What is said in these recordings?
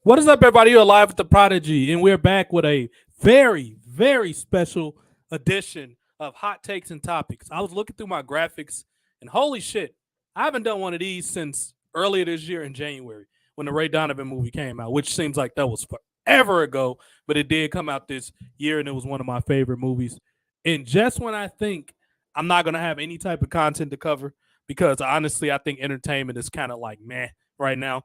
What is up, everybody? You're live with the Prodigy, and we're back with a very, very special edition of Hot Takes and Topics. I was looking through my graphics, and holy shit, I haven't done one of these since earlier this year in January when the Ray Donovan movie came out, which seems like that was forever ago, but it did come out this year, and it was one of my favorite movies. And just when I think I'm not going to have any type of content to cover, because honestly, I think entertainment is kind of like meh right now,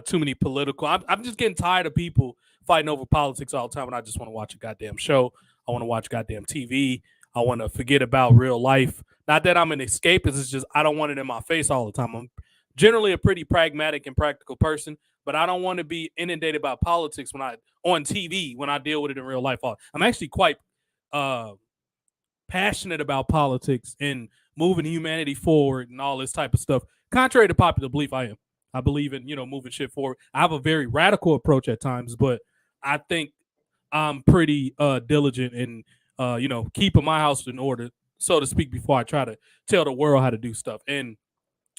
too many political. I'm just getting tired of people fighting over politics all the time, and I just want to watch a goddamn show. I want to watch goddamn TV. I want to forget about real life. Not that I'm an escapist. It's just I don't want it in my face all the time. I'm generally a pretty pragmatic and practical person, but I don't want to be inundated by politics when I on TV when I deal with it in real life. I'm actually quite uh, passionate about politics and moving humanity forward and all this type of stuff. Contrary to popular belief, I am. I believe in, moving shit forward. I have a very radical approach at times, but I think I'm pretty diligent in, keeping my house in order, so to speak, before I try to tell the world how to do stuff. And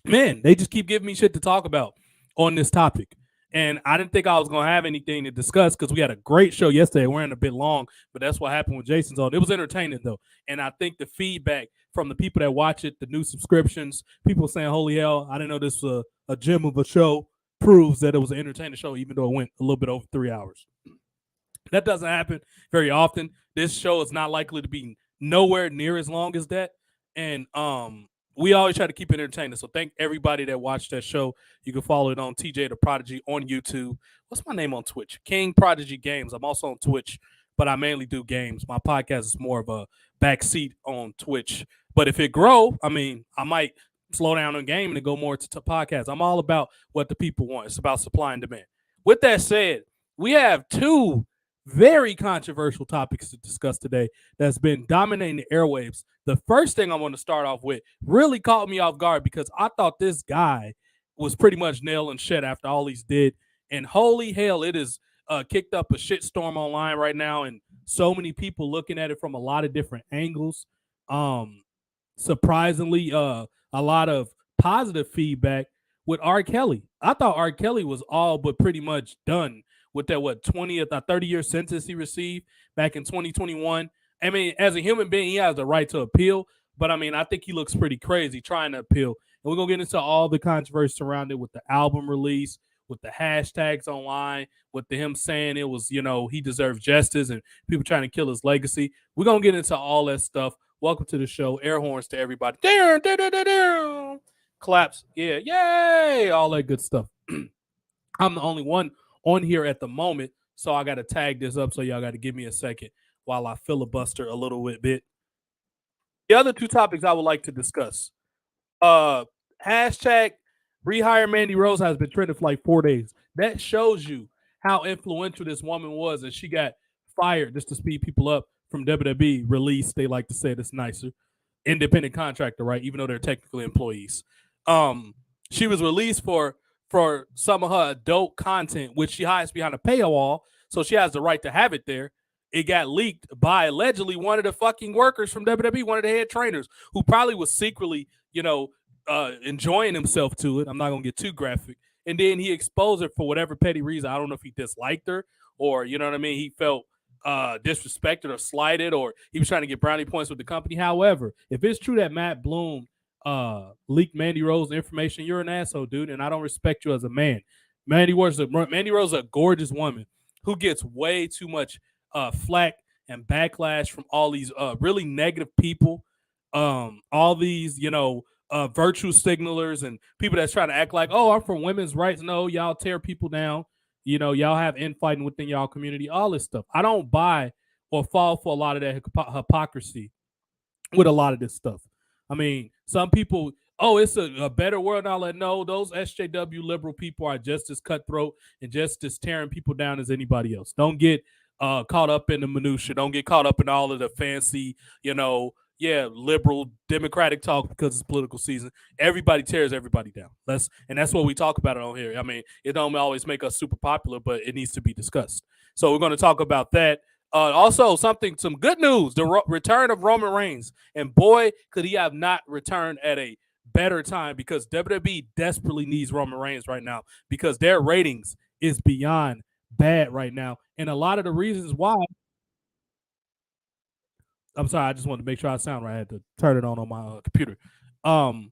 man, they just keep giving me shit to talk about on this topic. And I didn't think I was going to have anything to discuss because we had a great show yesterday. We're in a bit long, but that's what happened with Jason's on. It was entertaining, though. And I think the feedback from the people that watch it, the new subscriptions, people saying, holy hell, I didn't know this was a gem of a show, proves that it was an entertaining show, even though it went a little bit over 3 hours. That doesn't happen very often. This show is not likely to be nowhere near as long as that. And we always try to keep it entertaining. So thank everybody that watched that show. You can follow it on TJ the Prodigy on YouTube. What's my name on Twitch? King Prodigy Games. I'm also on Twitch, but I mainly do games. My podcast is more of a backseat on Twitch. But if it grow, I might slow down on game and go more to podcast. I'm all about what the people want. It's about supply and demand. With that said, we have two very controversial topics to discuss today that's been dominating the airwaves. The first thing I want to start off with really caught me off guard because I thought this guy was pretty much nail and shit after all he's did. And holy hell, it is kicked up a shitstorm online right now, and so many people looking at it from a lot of different angles. Surprisingly, a lot of positive feedback with R. Kelly. I thought R. Kelly was all but pretty much done with that 20th or 30-year sentence he received back in 2021. I mean, as a human being, he has the right to appeal, but I think he looks pretty crazy trying to appeal. And we're gonna get into all the controversy surrounding with the album release, with the hashtags online, with him saying it was, he deserved justice and people trying to kill his legacy. We're gonna get into all that stuff. Welcome to the show. Air horns to everybody. Claps. Yeah, yay! All that good stuff. I'm the only one on here at the moment, so I got to tag this up, so y'all got to give me a second while I filibuster a little bit. The other two topics I would like to discuss. Hashtag rehire Mandy Rose has been trending for like 4 days. That shows you how influential this woman was, and she got fired just to speed people up from WWE. Released, they like to say it's nicer. Independent contractor, right? Even though they're technically employees. She was released for some of her adult content, which she hides behind a paywall, so she has the right to have it there. It got leaked by allegedly one of the fucking workers from WWE, one of the head trainers, who probably was secretly, enjoying himself to it. I'm not gonna get too graphic. And then he exposed her for whatever petty reason. I don't know if he disliked her or, he felt disrespected or slighted, or he was trying to get brownie points with the company. However, if it's true that Matt Bloom leaked Mandy Rose information, you're an asshole, dude, and I don't respect you as a man. Mandy Rose is a gorgeous woman who gets way too much flack and backlash from all these really negative people, all these virtue signalers and people that's trying to act like, oh, I'm for women's rights. No, y'all tear people down. Y'all have infighting within y'all community, all this stuff. I don't buy or fall for a lot of that hypocrisy with a lot of this stuff. Some people, oh, it's a better world. I'll let no, those SJW liberal people are just as cutthroat and just as tearing people down as anybody else. Don't get caught up in the minutia. Don't get caught up in all of the fancy, liberal democratic talk because it's political season. Everybody tears everybody down. And that's what we talk about it on here. It don't always make us super popular, but it needs to be discussed. So we're going to talk about that. Also, some good news, the return of Roman Reigns. And boy, could he have not returned at a better time, because WWE desperately needs Roman Reigns right now because their ratings is beyond bad right now. And a lot of the reasons why, I'm sorry, I just wanted to make sure I sound right. I had to turn it on my computer. Um,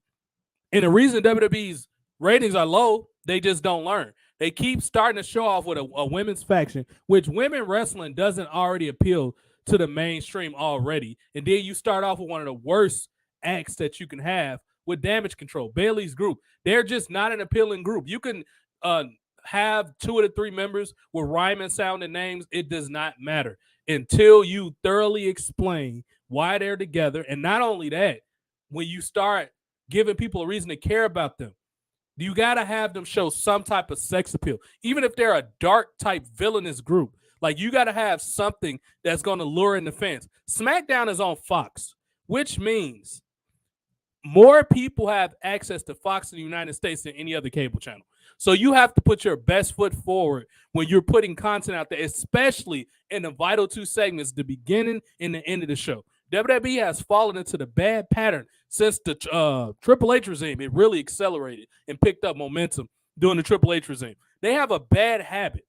and the reason WWE's ratings are low, they just don't learn. They keep starting to show off with a women's faction, which women wrestling doesn't already appeal to the mainstream already. And then you start off with one of the worst acts that you can have with Damage Control, Bailey's group. They're just not an appealing group. You can uh, have 2 of the 3 members with rhyming sounding names. It does not matter until you thoroughly explain why they're together. And not only that, when you start giving people a reason to care about them, you got to have them show some type of sex appeal, even if they're a dark type villainous group. Like, you got to have something that's going to lure in the fans. SmackDown is on Fox, which means more people have access to Fox in the United States than any other cable channel. So you have to put your best foot forward when you're putting content out there, especially in the vital 2 segments, the beginning and the end of the show. WWE has fallen into the bad pattern since the Triple H regime. It really accelerated and picked up momentum during the Triple H regime. They have a bad habit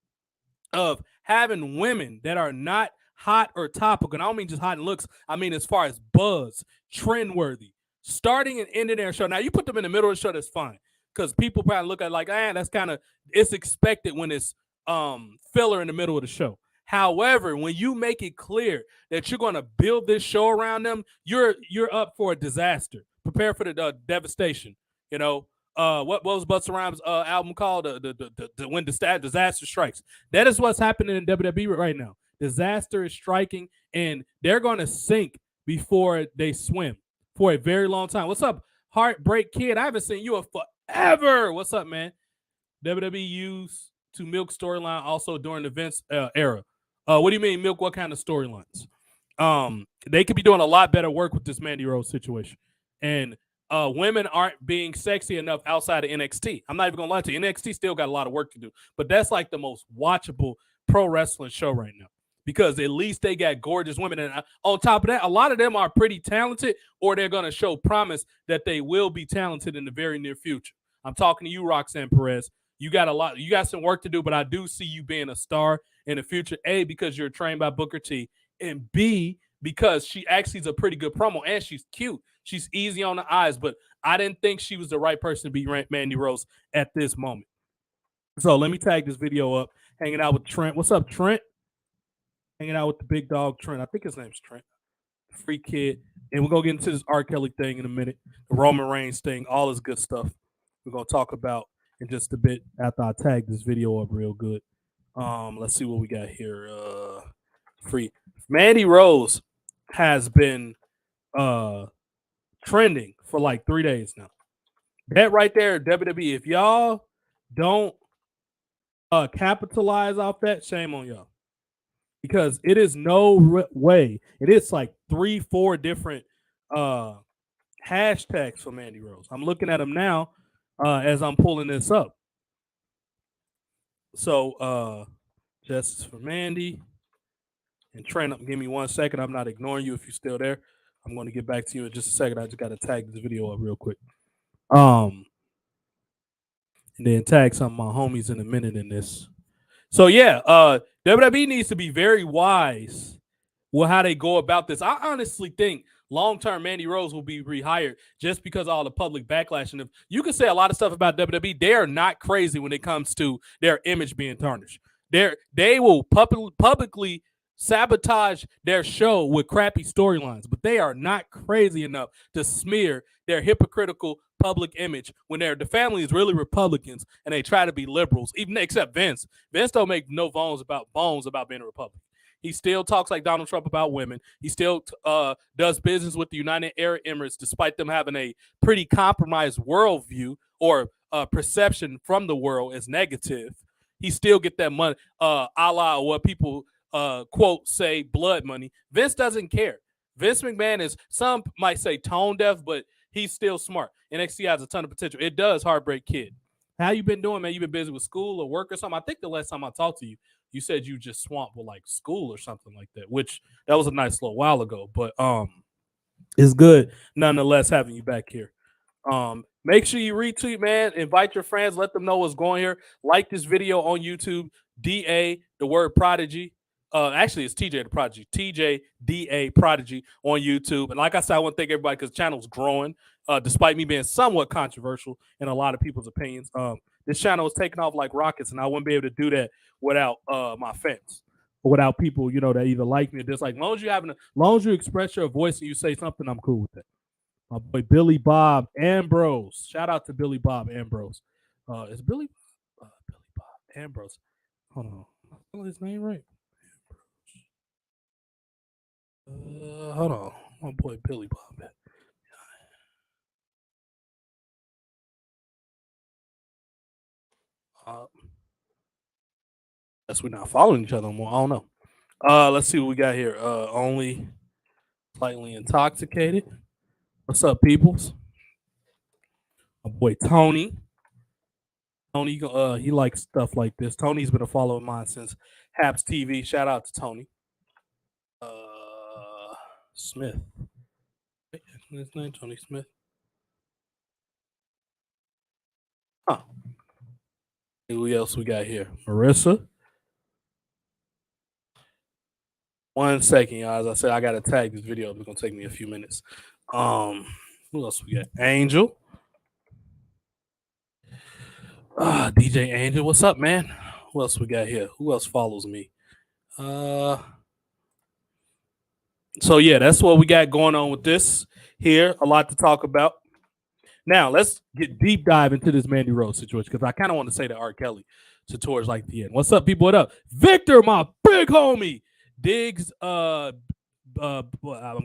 of having women that are not hot or topical. And I don't mean just hot in looks. I mean as far as buzz, trend worthy, starting and ending their show. Now, you put them in the middle of the show, that's fine. Because people probably look at it like, that's kind of, it's expected when it's filler in the middle of the show. However, when you make it clear that you're going to build this show around them, you're up for a disaster. Prepare for the devastation. You know, what was Busta Rhymes' album called? When disaster strikes. That is what's happening in WWE right now. Disaster is striking, and they're going to sink before they swim for a very long time. What's up, Heartbreak Kid? I haven't seen you in forever. What's up, man? WWE used to milk storyline also during the Vince era. What do you mean milk? What kind of storylines? They could be doing a lot better work with this Mandy Rose situation. And women aren't being sexy enough outside of NXT. I'm not even going to lie to you. NXT still got a lot of work to do. But that's like the most watchable pro wrestling show right now, because at least they got gorgeous women. And on top of that, a lot of them are pretty talented, or they're going to show promise that they will be talented in the very near future. I'm talking to you, Roxanne Perez. You got some work to do, but I do see you being a star in the future. A, because you're trained by Booker T, and B, because she actually is a pretty good promo, and she's cute. She's easy on the eyes, but I didn't think she was the right person to be Mandy Rose at this moment. So let me tag this video up. Hanging out with Trent. What's up, Trent? Hanging out with the big dog, Trent. I think his name's Trent. Free kid. And we're going to get into this R. Kelly thing in a minute. The Roman Reigns thing. All this good stuff we're going to talk about in just a bit after I tag this video up real good. Let's see what we got here. Free. Mandy Rose has been trending for like 3 days now. That right there, WWE. If y'all don't capitalize off that, shame on y'all. Because it is no way. It is like 3-4 different hashtags for Mandy Rose. I'm looking at them now as I'm pulling this up. So justice for Mandy and Trent. Give me 1 second. I'm not ignoring you if you're still there. I'm going to get back to you in just a second. I just got to tag this video up real quick. And then tag some of my homies in a minute in this. So yeah, WWE needs to be very wise with how they go about this. I honestly think long-term Mandy Rose will be rehired just because of all the public backlash. And if you can say a lot of stuff about WWE, they are not crazy when it comes to their image being tarnished. They will publicly sabotage their show with crappy storylines, but they are not crazy enough to smear their hypocritical public image when the family is really Republicans and they try to be liberals, even except Vince. Vince don't make no bones about being a Republican. He still talks like Donald Trump about women. He still does business with the United Arab Emirates, despite them having a pretty compromised worldview or perception from the world as negative. He still get that money, a la what people quote say blood money. Vince doesn't care. Vince McMahon is, some might say tone deaf, but he's still smart. NXT has a ton of potential. It does, Heartbreak Kid. How you been doing, man? You been busy with school or work or something? I think the last time I talked to you, you said you just swamped with like school or something like that, which that was a nice little while ago. But it's good nonetheless having you back here. Make sure you retweet, man. Invite your friends. Let them know what's going here. Like this video on YouTube. DA, the word prodigy. Actually, it's TJ the Prodigy. TJ DA Prodigy on YouTube. And like I said, I want to thank everybody because the channel's growing, despite me being somewhat controversial in a lot of people's opinions. This channel is taking off like rockets, and I wouldn't be able to do that without my fans, or without people, that either like me or dislike. As long as you express your voice and you say something, I'm cool with that. My boy Billy Bob Ambrose. Shout out to Billy Bob Ambrose. Is Billy Bob Ambrose? Hold on. Am I spelling his name right? Hold on. My boy Billy Bob. Guess we're not following each other anymore. I don't know. Let's see what we got here. Only slightly intoxicated. What's up, peoples? My boy Tony. Tony, he likes stuff like this. Tony's been a follower of mine since Haps TV. Shout out to Tony. Smith. His name Tony Smith. Huh. Who else we got here? Marissa. 1 second, y'all. As I said, I gotta tag this video. It's gonna take me a few minutes. Who else we got? Angel. DJ Angel. What's up, man? Who else we got here? Who else follows me? So yeah, that's what we got going on with this here. A lot to talk about. Now let's get deep dive into this Mandy Rose situation because I kind of want to say to R. Kelly towards like the end. What's up, people? What up? Victor, my big homie. Diggs, I'm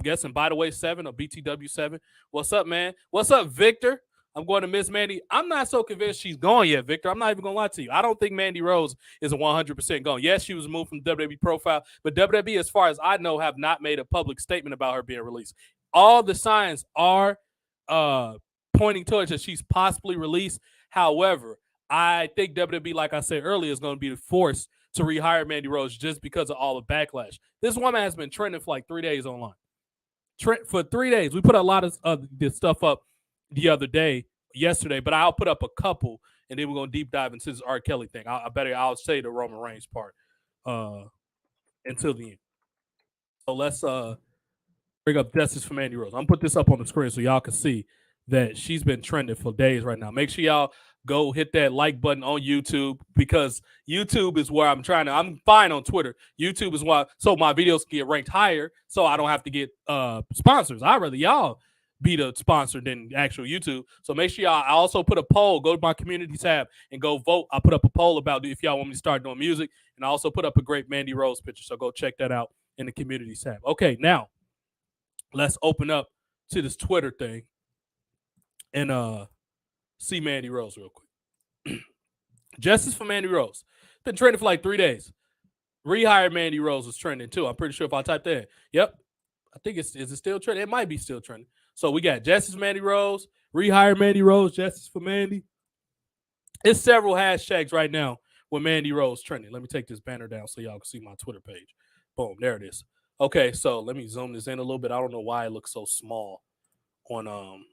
guessing by the way 7 or BTW 7. What's up, man? What's up, Victor? I'm going to miss Mandy. I'm not so convinced she's gone yet, Victor. I'm not even going to lie to you. I don't think Mandy Rose is 100% gone. Yes, she was moved from WWE profile, but WWE, as far as I know, have not made a public statement about her being released. All the signs are pointing towards that she's possibly released. However, I think WWE, like I said earlier, is going to be forced to rehire Mandy Rose just because of all the backlash. This woman has been trending for like 3 days online. For 3 days. We put a lot of this stuff up the other day, yesterday, but I'll put up a couple, and then we're going to deep dive into this R. Kelly thing. I'll say the Roman Reigns part until the end. So let's bring up Justice for Mandy Rose. I'm going to put this up on the screen so y'all can see that she's been trending for days right now. Make sure y'all go hit that like button on YouTube because YouTube is where I'm fine on Twitter. YouTube is why, so my videos can get ranked higher so I don't have to get sponsors. I'd rather y'all be the sponsor than actual YouTube. So make sure y'all, I also put a poll, go to my community tab and go vote. I put up a poll about if y'all want me to start doing music, and I also put up a great Mandy Rose picture. So go check that out in the community tab. Okay, now let's open up to this Twitter thing and see Mandy Rose real quick. Justice for Mandy Rose. Been trending for like 3 days. Rehired Mandy Rose was trending too. I'm pretty sure if I type that in. Yep. I think is it still trending? It might be still trending. So we got Justice Mandy Rose, rehire Mandy Rose, Justice for Mandy. It's several hashtags right now with Mandy Rose trending. Let me take this banner down so y'all can see my Twitter page. Boom, there it is. Okay, so let me zoom this in a little bit. I don't know why it looks so small on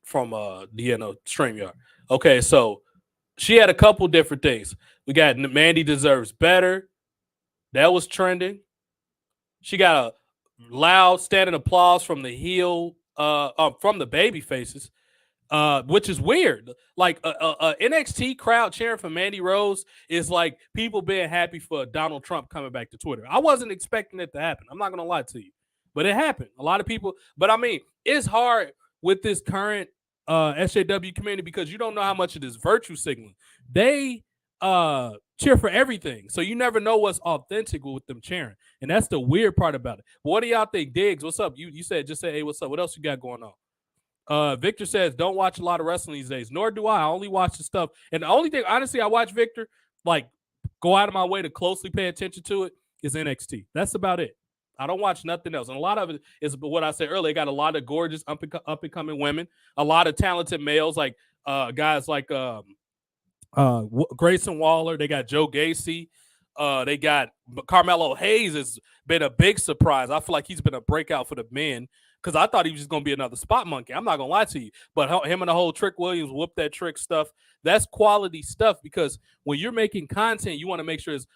from the StreamYard. Okay, so she had a couple different things. We got Mandy Deserves Better. That was trending. She got a loud standing applause from the heel, from the baby faces, which is weird. Like a NXT crowd cheering for Mandy Rose is like people being happy for Donald Trump coming back to Twitter. I wasn't expecting it to happen. I'm not gonna lie to you, but it happened. A lot of people, but I mean, it's hard with this current SJW community because you don't know how much of this virtue signaling. They cheer for everything, so you never know what's authentic with them cheering, and that's the weird part about it. But what do y'all think? Diggs, what's up? You said just say hey, what's up? What else you got going on? Victor says don't watch a lot of wrestling these days. Nor do I. I only watch the stuff, and the only thing honestly I watch, Victor, like go out of my way to closely pay attention to it, is NXT. That's about it. I don't watch nothing else, and a lot of it is what I said earlier. Got a lot of gorgeous up and coming women, a lot of talented males, like guys like Grayson Waller. They got Joe Gacy. They got Carmelo Hayes has been a big surprise. I feel like he's been a breakout for the men because I thought he was just going to be another spot monkey. I'm not going to lie to you. But him and the whole Trick Williams whoop that trick stuff, that's quality stuff, because when you're making content, you want to make sure it's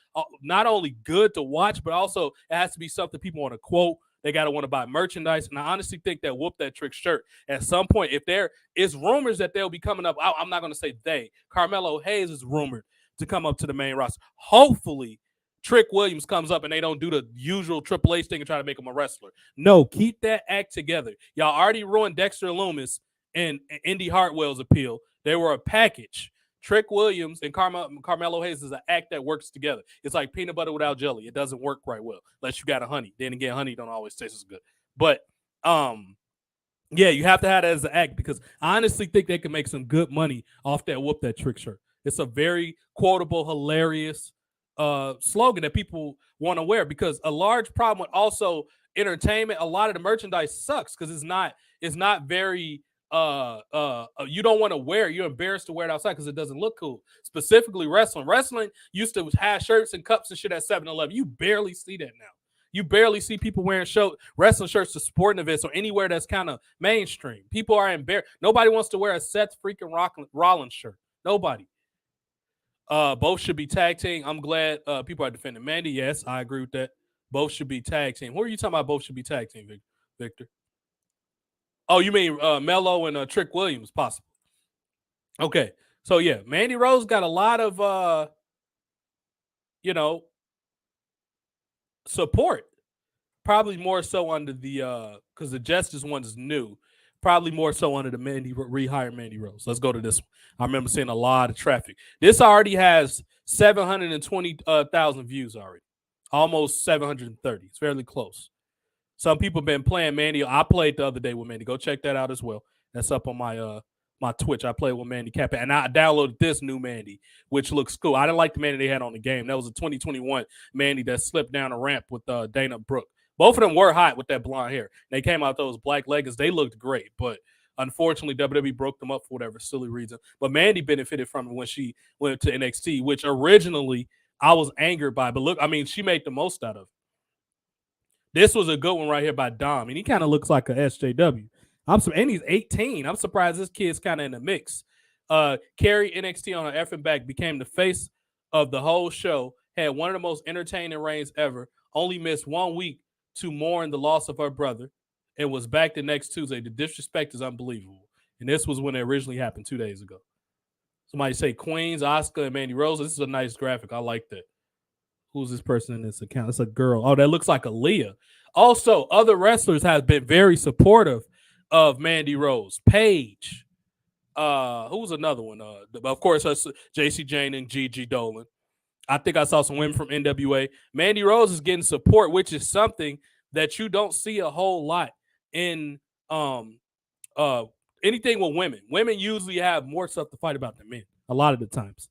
not only good to watch, but also it has to be something people want to quote. They got to want to buy merchandise. And I honestly think that Whoop That Trick shirt at some point, if there is rumors that they'll be coming up, I'm not going to say they. Carmelo Hayes is rumored to come up to the main roster. Hopefully, Trick Williams comes up and they don't do the usual Triple H thing and try to make him a wrestler. No, keep that act together. Y'all already ruined Dexter Loomis and Indy Hartwell's appeal. They were a package. Trick Williams and Carmelo Hayes is an act that works together. It's like peanut butter without jelly. It doesn't work quite well unless you got a honey. Then again, honey don't always taste as good. But yeah, you have to have that as an act, because I honestly think they can make some good money off that Whoop That Trick shirt. It's a very quotable, hilarious slogan that people want to wear, because a large problem with also entertainment, a lot of the merchandise sucks because it's not very you don't want to wear it. You're embarrassed to wear it outside because it doesn't look cool. Specifically wrestling used to have shirts and cups and shit at 7-Eleven. You barely see that now. You barely see people wearing wrestling shirts to sporting events or anywhere that's kind of mainstream. People are embarrassed. Nobody wants to wear a Seth freaking Rollins shirt. Nobody. Both should be tag team. I'm glad people are defending Mandy. Yes, I agree with that. Both should be tag team. Who are you talking about? Both should be tag team, Victor. Oh, you mean Mello and Trick Williams, possible? Okay, so yeah, Mandy Rose got a lot of support. Probably more so under the because the Justice one is new. Probably more so under the rehired Mandy Rose. Let's go to this one. I remember seeing a lot of traffic. This already has 720,000 views already. Almost 730. It's fairly close. Some people have been playing Mandy. I played the other day with Mandy. Go check that out as well. That's up on my Twitch. I played with Mandy Kappa, and I downloaded this new Mandy, which looks cool. I didn't like the Mandy they had on the game. That was a 2021 Mandy that slipped down a ramp with Dana Brooke. Both of them were hot with that blonde hair. They came out those black leggings. They looked great, but unfortunately, WWE broke them up for whatever silly reason. But Mandy benefited from it when she went to NXT, which originally I was angered by. But look, I mean, she made the most out of it. This was a good one right here by Dom, and he kind of looks like a SJW. And he's 18. I'm surprised this kid's kind of in the mix. Carrie NXT on her effing back, became the face of the whole show, had one of the most entertaining reigns ever, only missed 1 week to mourn the loss of her brother, and was back the next Tuesday. The disrespect is unbelievable. And this was when it originally happened 2 days ago. Somebody say Queens, Asuka, and Mandy Rose. This is a nice graphic. I like that. Who's this person in this account? It's a girl. Oh, that looks like Aaliyah. Also, other wrestlers have been very supportive of Mandy Rose. Paige. Who's another one? Of course, JC Jane and Gigi Dolan. I think I saw some women from NWA. Mandy Rose is getting support, which is something that you don't see a whole lot in anything with women. Women usually have more stuff to fight about than men a lot of the times.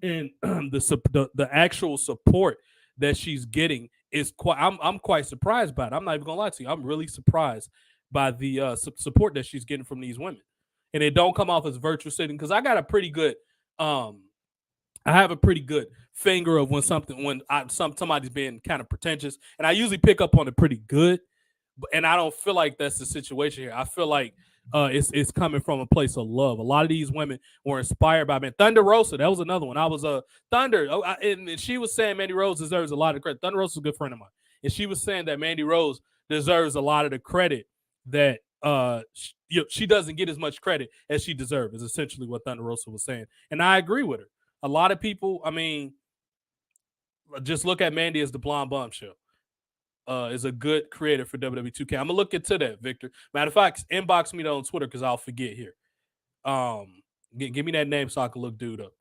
And the actual support that she's getting is quite. I'm quite surprised by it. I'm not even gonna lie to you. I'm really surprised by the support that she's getting from these women, and it don't come off as virtual sitting, because I got a pretty good I have a pretty good finger of when somebody's being kind of pretentious, and I usually pick up on it pretty good. And I don't feel like that's the situation here. I feel like it's coming from a place of love. A lot of these women were inspired by men. Thunder Rosa, that was another one. I was Thunder, and she was saying Mandy Rose deserves a lot of credit. Thunder Rosa is a good friend of mine, and she was saying that Mandy Rose deserves a lot of the credit that she doesn't get as much credit as she deserves. Is essentially what Thunder Rosa was saying, and I agree with her. A lot of people, I mean, just look at Mandy as the blonde bombshell. Is a good creator for WWE 2K. I'm gonna look into that, Victor. Matter of fact, inbox me on Twitter because I'll forget here. Give me that name so I can look dude up.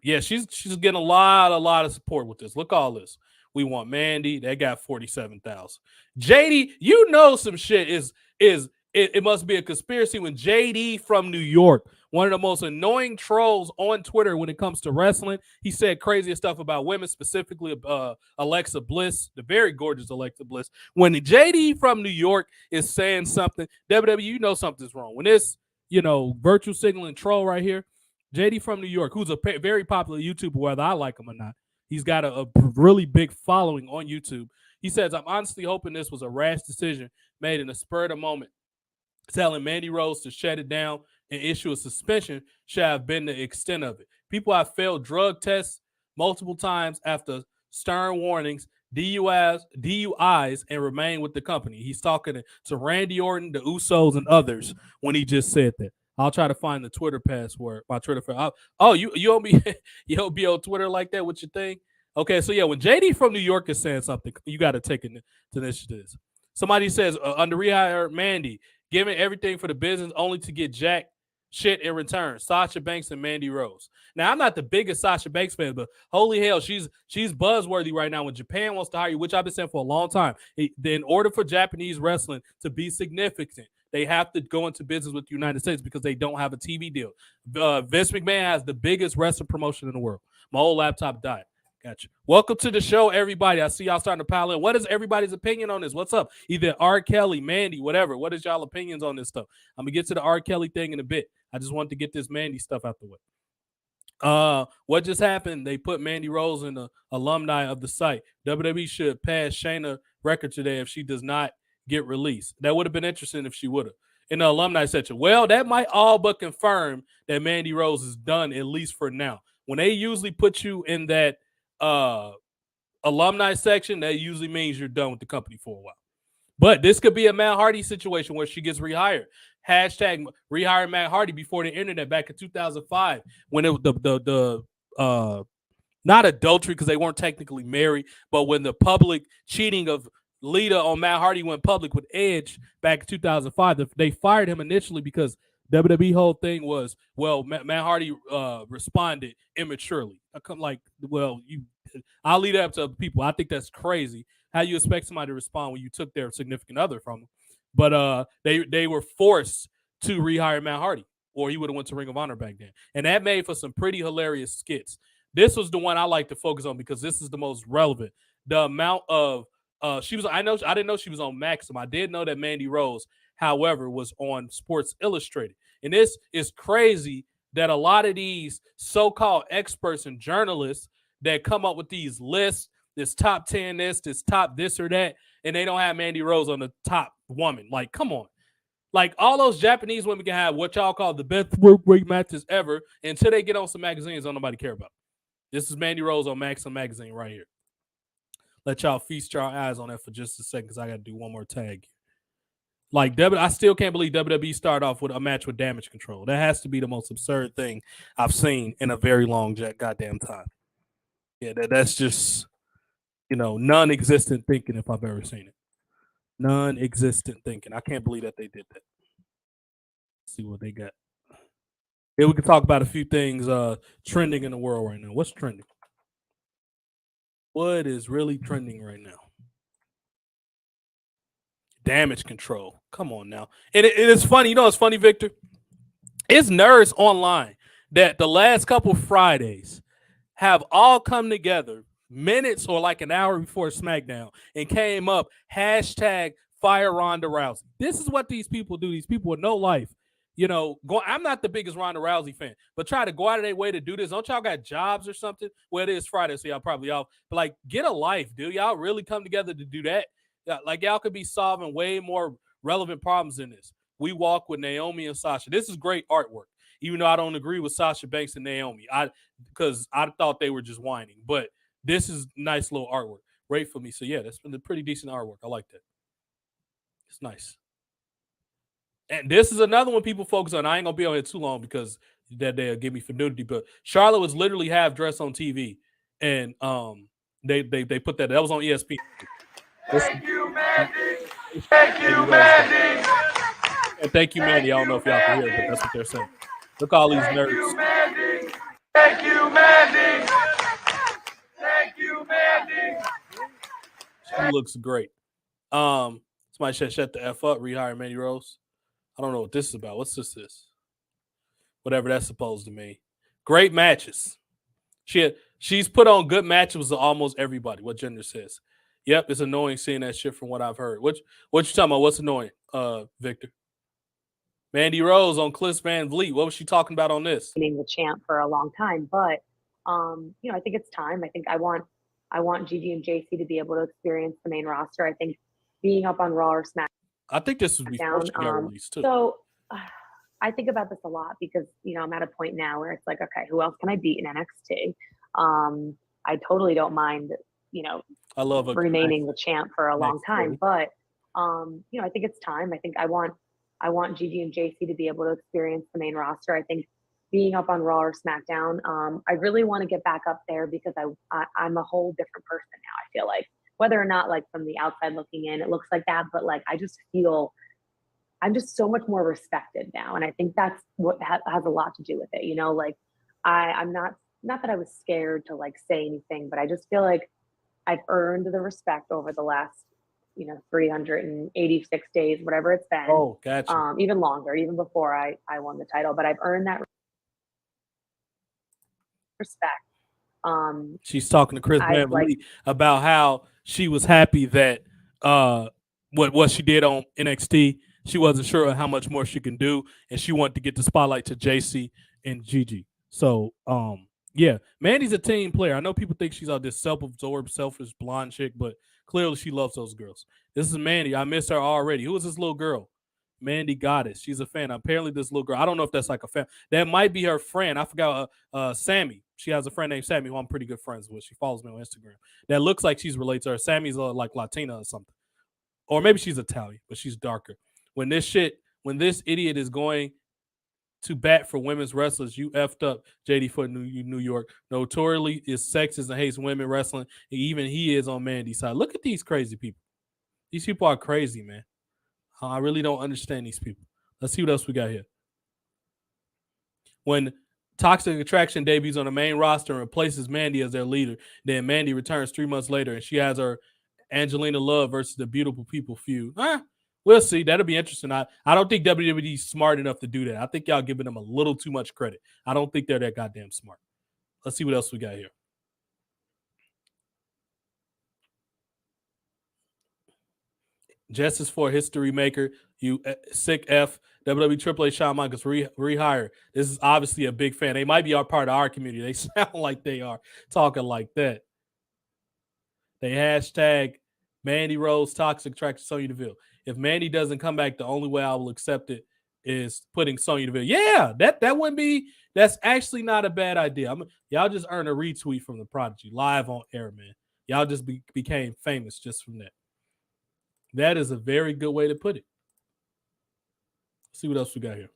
Yeah, she's getting a lot of support with this. Look all this. We want Mandy. They got 47,000. JD, you know some shit is it must be a conspiracy when JD from New York, one of the most annoying trolls on Twitter when it comes to wrestling, he said craziest stuff about women, specifically Alexa Bliss, the very gorgeous Alexa Bliss. When JD from New York is saying something, WWE, you know something's wrong. When this, virtual signaling troll right here, JD from New York, who's a very popular YouTuber, whether I like him or not, He's got a really big following on YouTube. He says, I'm honestly hoping this was a rash decision made in a spur of the moment. Telling Mandy Rose to shut it down and issue a suspension should have been the extent of it. People have failed drug tests multiple times after stern warnings, DUIs, and remain with the company. He's talking to Randy Orton, the Usos, and others when he just said that. I'll try to find the Twitter password, my Twitter. Oh, you don't be you don't be on Twitter like that with your thing. Okay, so yeah, when JD from New York is saying something, you got to take it to this. Somebody says under rehire Mandy, giving everything for the business only to get jack shit in return. Sasha Banks and Mandy Rose. Now, I'm not the biggest Sasha Banks fan, but holy hell, she's buzzworthy right now. When Japan wants to hire you, which I've been saying for a long time, in order for Japanese wrestling to be significant, they have to go into business with the United States because they don't have a TV deal. Vince McMahon has the biggest wrestling promotion in the world. My old laptop died. Gotcha. Welcome to the show, everybody. I see y'all starting to pile in. What is everybody's opinion on this? What's up? Either R. Kelly, Mandy, whatever. What is y'all opinions on this stuff? I'm going to get to the R. Kelly thing in a bit. I just wanted to get this Mandy stuff out the way. What just happened? They put Mandy Rose in the alumni of the site. WWE should pass Shayna record today if she does not get released. That would have been interesting if she would have. In the alumni section. Well, that might all but confirm that Mandy Rose is done, at least for now. When they usually put you in that alumni section, that usually means you're done with the company for a while. But this could be a Matt Hardy situation where she gets rehired. Hashtag rehire Matt Hardy before the internet back in 2005 when it the not adultery because they weren't technically married, but when the public cheating of Lita on Matt Hardy went public with Edge back in 2005, they fired him initially because WWE whole thing was, well, Matt Hardy responded immaturely. I come like, well, I'll leave that up to people. I think that's crazy. How you expect somebody to respond when you took their significant other from them? But they were forced to rehire Matt Hardy, or he would have went to Ring of Honor back then, and that made for some pretty hilarious skits. This was the one I like to focus on because this is the most relevant. The amount of I didn't know she was on Maxim. I did know that Mandy Rose, however, was on Sports Illustrated. And this is crazy that a lot of these so-called experts and journalists that come up with these lists, this top 10 this top this or that, and they don't have Mandy Rose on the top woman. Like, come on. Like, all those Japanese women can have what y'all call the best work rate matches ever until they get on some magazines don't nobody care about. This is Mandy Rose on Maxim magazine right here. Let y'all feast your eyes on that for just a second because I got to do one more tag. Like, I still can't believe WWE started off with a match with Damage Control. That has to be the most absurd thing I've seen in a very long goddamn time. Yeah, that's just, non-existent thinking if I've ever seen it. Non-existent thinking. I can't believe that they did that. Let's see what they got. Here we can talk about a few things trending in the world right now. What's trending? What is really trending right now? Damage Control. Come on now. It is funny. You know what's funny, Victor? It's nerds online that the last couple Fridays have all come together minutes or like an hour before SmackDown and came up hashtag fire Ronda Rousey. This is what these people do. These people with no life. I'm not the biggest Ronda Rousey fan, but try to go out of their way to do this. Don't y'all got jobs or something? Well, it is Friday, so y'all probably off. But like, get a life, dude. Y'all really come together to do that? Like, y'all could be solving way more relevant problems than this. We walk with Naomi and Sasha. This is great artwork, even though I don't agree with Sasha Banks and Naomi. Because I thought they were just whining, but this is nice little artwork. Great for me. So yeah, that's been a pretty decent artwork. I like that. It's nice. And this is another one people focus on. I ain't gonna be on it too long because that they'll give me for nudity. But Charlotte was literally half dressed on TV, and they put that was on ESPN. Thank you, Mandy. Thank you, Mandy. And thank you, Mandy. I don't know if y'all can hear it, but that's what they're saying. Look at all these nerds. Thank you, Mandy. Thank you, Mandy. Thank you, Mandy. She looks great. Somebody said shut the F up, rehire Mandy Rose. I don't know what this is about. What's this? Whatever that's supposed to mean. Great matches. She's put on good matches with almost everybody. What Gender says. Yep, it's annoying seeing that shit from what I've heard. What you talking about? What's annoying, Victor? Mandy Rose on Cliff Van Vliet. What was she talking about on this? The champ for a long time, but I think it's time. I want Gigi and JC to be able to experience the main roster. I think being up on Raw or I think this was before SmackDown. she got released too. So I think about this a lot because I'm at a point now where it's like, okay, who else can I beat in NXT? I totally don't mind, I love her. remaining the champ for a long time, but I think it's time. I want Gigi and JC to be able to experience the main roster. I think being up on Raw or SmackDown, I really want to get back up there because I'm a whole different person now. I feel like whether or not like from the outside looking in, it looks like that, but like I just feel I'm just so much more respected now, and I think that's what has a lot to do with it. Like I'm not that I was scared to like say anything, but I just feel like I've earned the respect over the last 386 days, whatever it's been. Oh, gotcha. Even longer, even before I won the title, but I've earned that respect. She's talking to Chris Beverly about how she was happy that what she did on NXT. She wasn't sure how much more she can do, and she wanted to get the spotlight to JC and Gigi. So, yeah, Mandy's a team player. I know people think she's all this self-absorbed, selfish blonde chick, but clearly she loves those girls. This is Mandy. I miss her already. Who is this little girl? Mandy Goddess. She's a fan. Apparently, this little girl. I don't know if that's like a fan. That might be her friend. I forgot. Sammy. She has a friend named Sammy who I'm pretty good friends with. She follows me on Instagram. That looks like she's related to her. Sammy's like Latina or something, or maybe she's Italian, but she's darker. When this idiot is going to bat for women's wrestlers, you effed up, JD Foot, New York. Notoriously is sexist and hates women wrestling. And even he is on Mandy's side. Look at these crazy people. These people are crazy, man. I really don't understand these people. Let's see what else we got here. When Toxic Attraction debuts on the main roster and replaces Mandy as their leader, then Mandy returns 3 months later and she has her Angelina Love versus the Beautiful People feud. We'll see. That'll be interesting. I don't think WWE's smart enough to do that. I think y'all giving them a little too much credit. I don't think they're that goddamn smart. Let's see what else we got here. Justice for History Maker, you sick F. WWE Triple H Shawn Michaels rehire. This is obviously a big fan. They might be part of our community. They sound like they are talking like that. They hashtag Mandy Rose Toxic Attraction Sonya Deville. If Mandy doesn't come back, the only way I will accept it is putting Sonya Deville. Yeah, that wouldn't be. That's actually not a bad idea. Y'all just earned a retweet from the Prodigy live on air, man. Y'all just became famous just from that. That is a very good way to put it. Let's see what else we got here.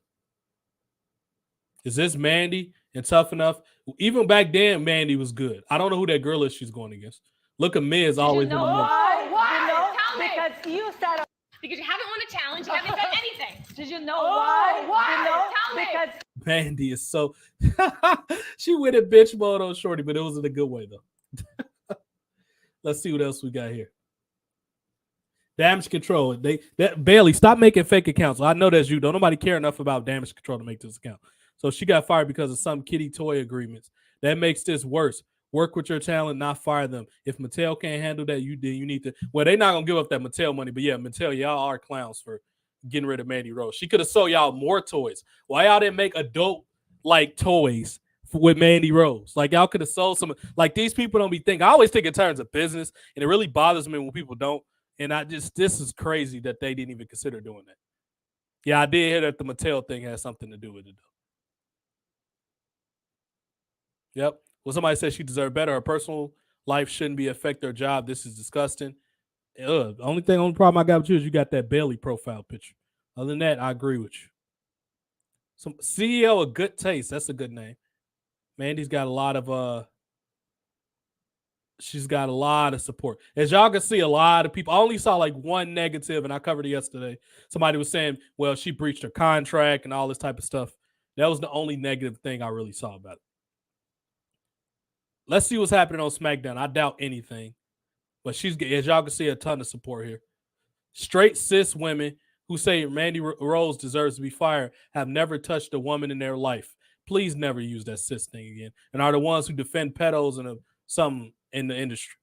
Is this Mandy and Tough Enough? Even back then, Mandy was good. I don't know who that girl is she's going against. Look at Miz always in the middle. Why? Tell me. Because you said Because you haven't won a challenge, you haven't done anything. Did you know why? Why? Tell me. Because Mandy is so she went in bitch mode on Shorty, but it was in a good way though. Let's see what else we got here. Damage control. Bailey, stop making fake accounts. I know that's you. Don't nobody care enough about damage control to make this account. So she got fired because of some kitty toy agreements. That makes this worse. Work with your talent, not fire them. If Mattel can't handle that, you need to. Well, they're not gonna give up that Mattel money, but yeah, Mattel, y'all are clowns for getting rid of Mandy Rose. She could have sold y'all more toys. Why y'all didn't make adult like toys with Mandy Rose? Like y'all could have sold some. Like these people don't be thinking. I always think in terms of business, and it really bothers me when people don't. And this is crazy that they didn't even consider doing that. Yeah, I did hear that the Mattel thing has something to do with it, though. Yep. Well, somebody said she deserved better. Her personal life shouldn't be affect her job. This is disgusting. The only problem I got with you is you got that Bailey profile picture. Other than that, I agree with you. Some CEO of Good Taste. That's a good name. Mandy's got a lot of she's got a lot of support. As y'all can see, a lot of people. I only saw like one negative, and I covered it yesterday. Somebody was saying, well, she breached her contract and all this type of stuff. That was the only negative thing I really saw about it. Let's see what's happening on SmackDown. I doubt anything. But as y'all can see, a ton of support here. Straight cis women who say Mandy Rose deserves to be fired have never touched a woman in their life. Please never use that cis thing again. And are the ones who defend pedos and some in the industry.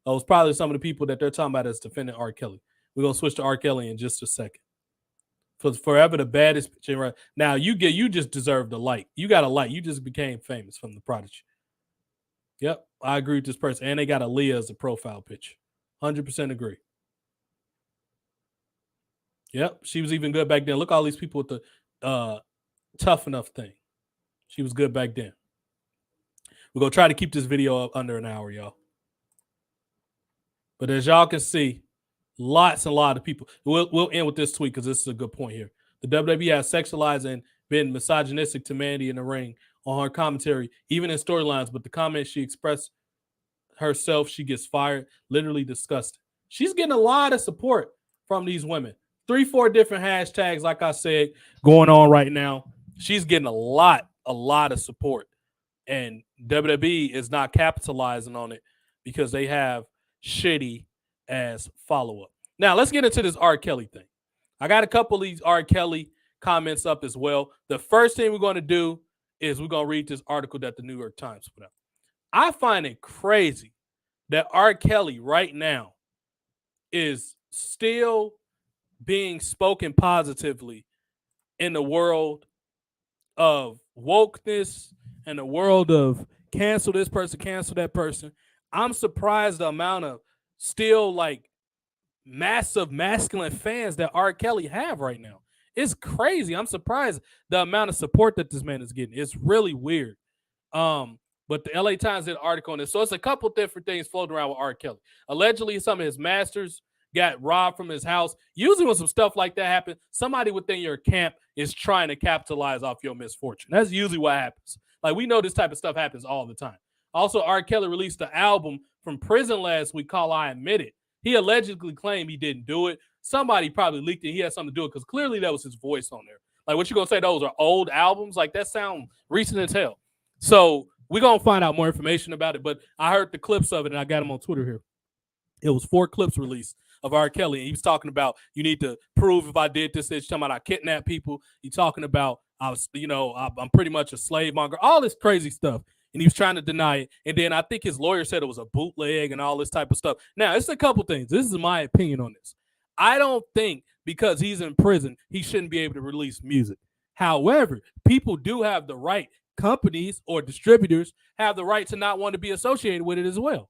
Those probably some of the people that they're talking about as defending R. Kelly. We're going to switch to R. Kelly in just a second. For forever the baddest bitch right now, you just deserve the light. You got a light. You just became famous from the Prodigy. Yep, I agree with this person. And they got Aaliyah as a profile picture. 100% agree. Yep, she was even good back then. Look, all these people with the tough enough thing. She was good back then. We're going to try to keep this video up under an hour, y'all. But as y'all can see, lots and lot of people. We'll end with this tweet because this is a good point here. The WWE has sexualized and been misogynistic to Mandy in the ring on her commentary, even in storylines. But the comments she expressed herself, she gets fired. Literally disgusting. She's getting a lot of support from these women. 3-4 different hashtags, like I said, going on right now. She's getting a lot of support. And WWE is not capitalizing on it because they have shitty as follow-up. Now, let's get into this R. Kelly thing. I got a couple of these R. Kelly comments up as well. The first thing we're going to do is we're going to read this article that the New York Times put out. I find it crazy that R. Kelly right now is still being spoken positively in the world of wokeness and the world of cancel this person, cancel that person. I'm surprised the amount of still like massive masculine fans that R. Kelly have right now. It's crazy. I'm surprised the amount of support that this man is getting. It's really weird. But the LA Times did an article on this. So it's a couple different things floating around with R. Kelly. Allegedly, some of his masters got robbed from his house. Usually when some stuff like that happens, somebody within your camp is trying to capitalize off your misfortune. That's usually what happens. Like, we know this type of stuff happens all the time. Also, R. Kelly released an album from prison last week called I Admit It. He allegedly claimed he didn't do it. Somebody probably leaked it. He had something to do it because clearly that was his voice on there. Like, what you going to say, those are old albums? Like, that sound recent as hell. So we're going to find out more information about it. But I heard the clips of it, and I got them on Twitter here. It was 4 clips released of R. Kelly, and he was talking about, you need to prove if I did this. He's talking about I kidnapped people. He's talking about I'm pretty much a slave monger, all this crazy stuff. And he was trying to deny it. And then I think his lawyer said it was a bootleg and all this type of stuff. Now, it's a couple things. This is my opinion on this. I don't think because he's in prison, he shouldn't be able to release music. However, people do have the right, companies or distributors have the right to not want to be associated with it as well.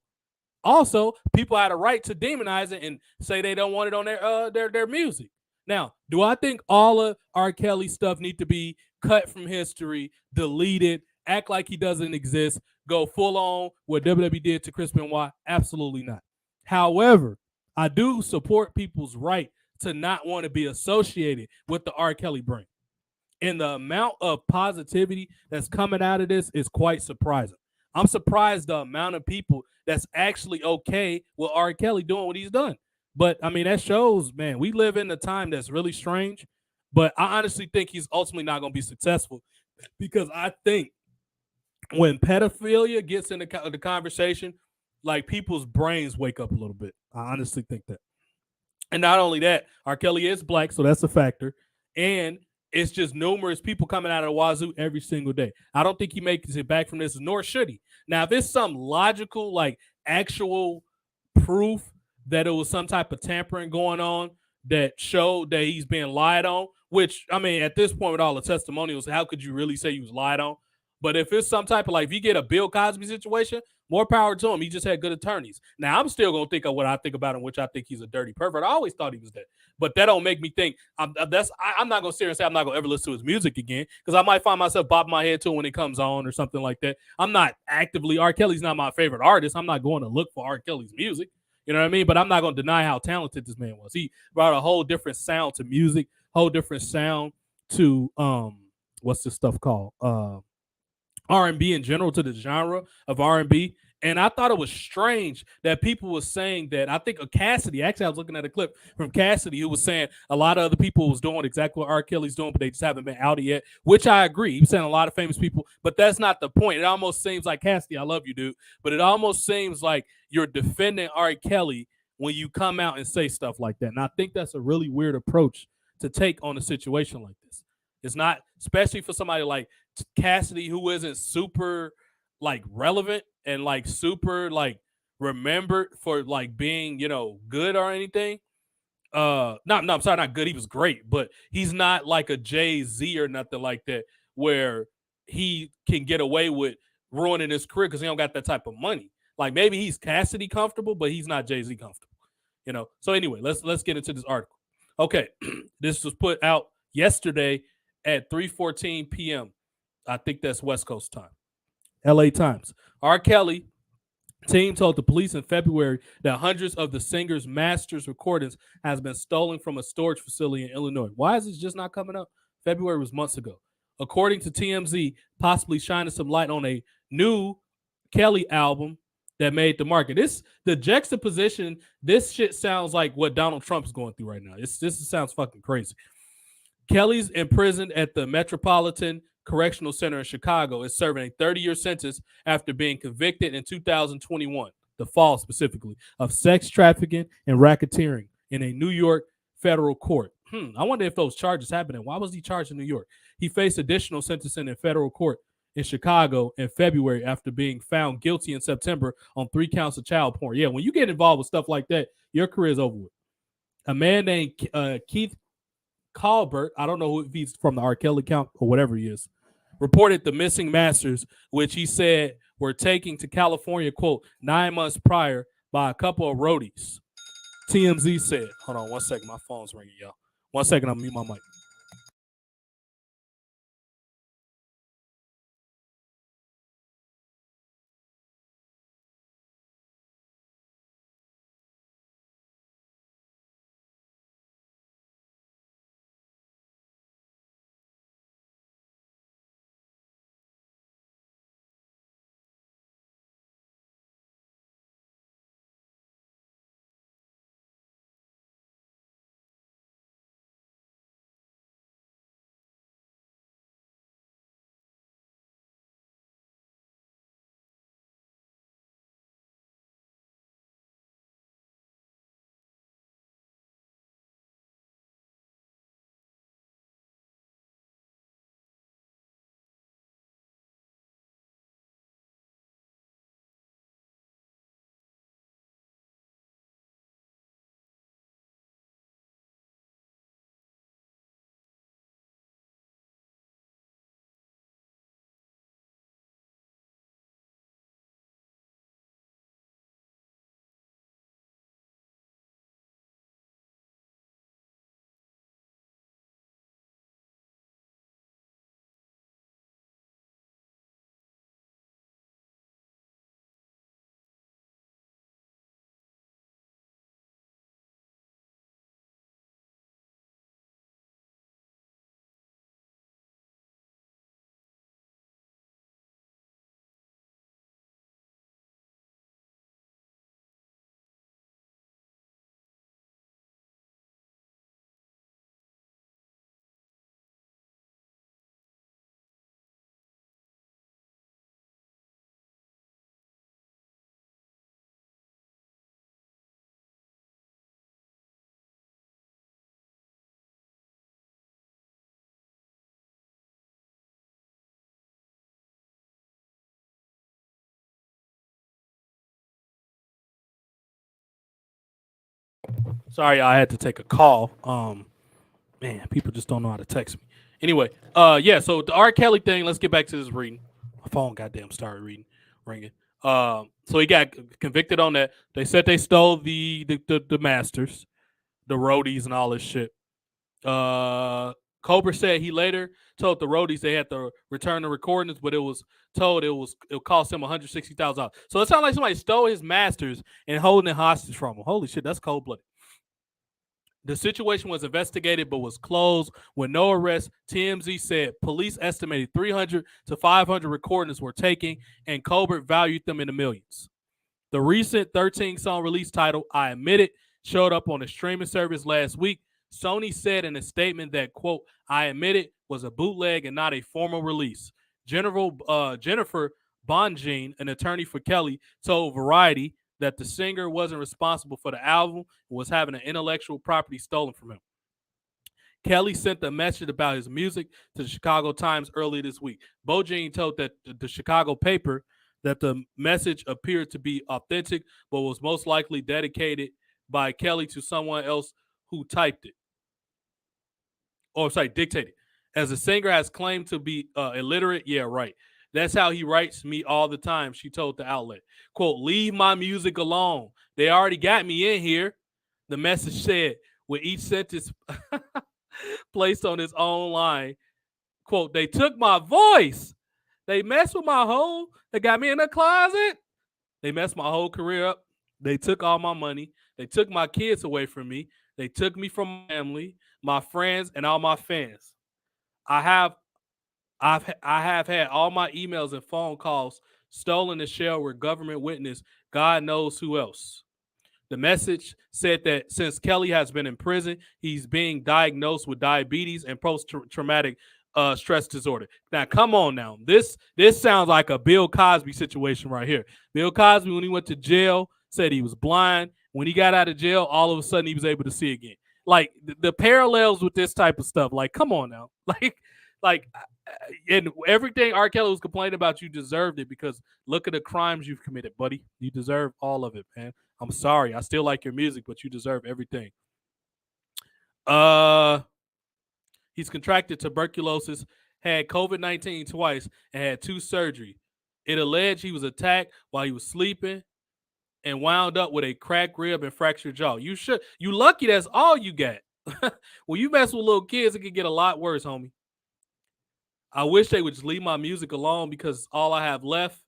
Also, people had a right to demonize it and say they don't want it on their music. Now, do I think all of R. Kelly stuff need to be cut from history, deleted, act like he doesn't exist, go full on what WWE did to Chris Benoit? Absolutely not. However, I do support people's right to not want to be associated with the R. Kelly brand. And the amount of positivity that's coming out of this is quite surprising. I'm surprised the amount of people that's actually okay with R. Kelly doing what he's done. But, I mean, that shows, man, we live in a time that's really strange. But I honestly think he's ultimately not going to be successful because I think when pedophilia gets in the conversation, like, people's brains wake up a little bit. I honestly think that. And not only that, R. Kelly is black, so that's a factor. And it's just numerous people coming out of the wazoo every single day. I don't think he makes it back from this, nor should he. Now, if it's some logical, like, actual proof that it was some type of tampering going on that showed that he's being lied on, which, I mean, at this point with all the testimonials, how could you really say he was lied on? But if it's some type of, like, if you get a Bill Cosby situation, more power to him. He just had good attorneys. Now, I'm still going to think of what I think about him, which I think he's a dirty pervert. I always thought he was that. But that don't make me think. I'm not going to sit here and say I'm not going to ever listen to his music again because I might find myself bobbing my head to it when it comes on or something like that. I'm not actively, R. Kelly's not my favorite artist. I'm not going to look for R. Kelly's music. You know what I mean? But I'm not going to deny how talented this man was. He brought a whole different sound to music, whole different sound to, what's this stuff called? R&B in general, to the genre of R&B. And I thought it was strange that people were saying that. I think of Cassidy. Actually, I was looking at a clip from Cassidy who was saying a lot of other people was doing exactly what R. Kelly's doing, but they just haven't been out yet, which I agree. He was saying a lot of famous people, but that's not the point. It almost seems like, Cassidy, I love you, dude, but it almost seems like you're defending R. Kelly when you come out and say stuff like that. And I think that's a really weird approach to take on a situation like this. It's not, especially for somebody like Cassidy, who isn't super, like, relevant and, like, super, like, remembered for, like, being, you know, good or anything. I'm sorry, not good. He was great, but he's not like a Jay-Z or nothing like that where he can get away with ruining his career because he don't got that type of money. Like maybe he's Cassidy comfortable, but he's not Jay-Z comfortable. So anyway, let's get into this article. Okay, this was put out yesterday at 3:14 p.m. I think that's West Coast time. LA Times. R. Kelly team told the police in February that hundreds of the singer's master's recordings has been stolen from a storage facility in Illinois. Why is this just not coming up? February was months ago. According to TMZ, possibly shining some light on a new Kelly album that made the market. The juxtaposition, this shit sounds like what Donald Trump's going through right now. This sounds fucking crazy. Kelly's imprisoned at the Metropolitan Correctional Center in Chicago is serving a 30-year sentence after being convicted in 2021, the fall specifically, of sex trafficking and racketeering in a New York federal court. I wonder if those charges happened. Why was he charged in New York? He faced additional sentencing in federal court in Chicago in February after being found guilty in September on 3 counts of child porn. Yeah, when you get involved with stuff like that, your career is over with. A man named Keith Colbert, I don't know if he's from the R. Kelly account or whatever he is, reported the missing masters, which he said were taken to California, quote, 9 months prior by a couple of roadies. TMZ said, hold on 1 second, my phone's ringing, y'all. 1 second, I'll mute my mic. Sorry, I had to take a call. Man, people just don't know how to text me. Anyway, yeah. So the R. Kelly thing. Let's get back to this reading. My phone, goddamn, started ringing. So he got convicted on that. They said they stole the masters, the roadies, and all this shit. Cobra said he later told the roadies they had to return the recordings, but it was told it cost him $160,000. So it sounds like somebody stole his masters and holding it hostage from him. Holy shit, that's cold blooded. The situation was investigated but was closed with no arrest. TMZ said police estimated 300 to 500 recordings were taken, and Colbert valued them in the millions. The recent 13-song release title, I Admit It, showed up on a streaming service last week. Sony said in a statement that, quote, I Admit It was a bootleg and not a formal release. Jennifer Bonjean, an attorney for Kelly, told Variety that the singer wasn't responsible for the album and was having an intellectual property stolen from him. Kelly sent a message about his music to the Chicago Times earlier this week. Bonjean told that the Chicago paper that the message appeared to be authentic, but was most likely dedicated by Kelly to someone else who typed it. Dictated. As the singer has claimed to be illiterate, yeah, right. That's how he writes me all the time, she told the outlet. Quote, leave my music alone. They already got me in here. The message said, with each sentence placed on his own line. Quote, they took my voice. They messed with my whole, they got me in the closet. They messed my whole career up. They took all my money. They took my kids away from me. They took me from my family, my friends, and all my fans. I have had all my emails and phone calls stolen and shared with government witness, God knows who else. The message said that since Kelly has been in prison, he's being diagnosed with diabetes and post-traumatic stress disorder. Now, come on now. This sounds like a Bill Cosby situation right here. Bill Cosby, when he went to jail, said he was blind. When he got out of jail, all of a sudden he was able to see again. Like the parallels with this type of stuff. Like, come on now. And everything R. Kelly was complaining about, you deserved it because look at the crimes you've committed, buddy. You deserve all of it, man. I'm sorry. I still like your music, but you deserve everything. He's contracted tuberculosis, had COVID-19 twice, and had 2 surgeries. It alleged he was attacked while he was sleeping and wound up with a cracked rib and fractured jaw. You lucky that's all you got. When you mess with little kids, it can get a lot worse, homie. I wish they would just leave my music alone because all I have left.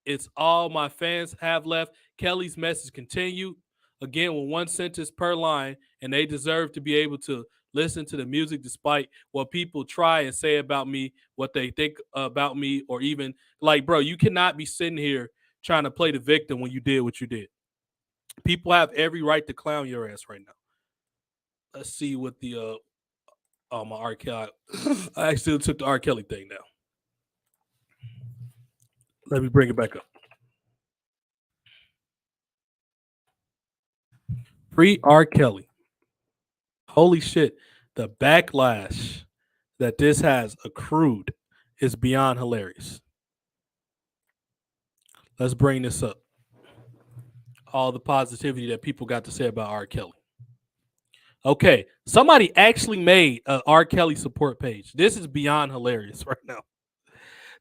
It's all my fans have left. Kelly's message continued, again with 1 sentence per line, and they deserve to be able to listen to the music despite what people try and say about me, what they think about me, or even, like, bro, you cannot be sitting here trying to play the victim when you did what you did. People have every right to clown your ass right now. Let's see what the my R. Kelly. I actually took the R. Kelly thing now. Let me bring it back up. Free R. Kelly. Holy shit. The backlash that this has accrued is beyond hilarious. Let's bring this up. All the positivity that people got to say about R. Kelly. Okay, somebody actually made an R. Kelly support page. This is beyond hilarious right now.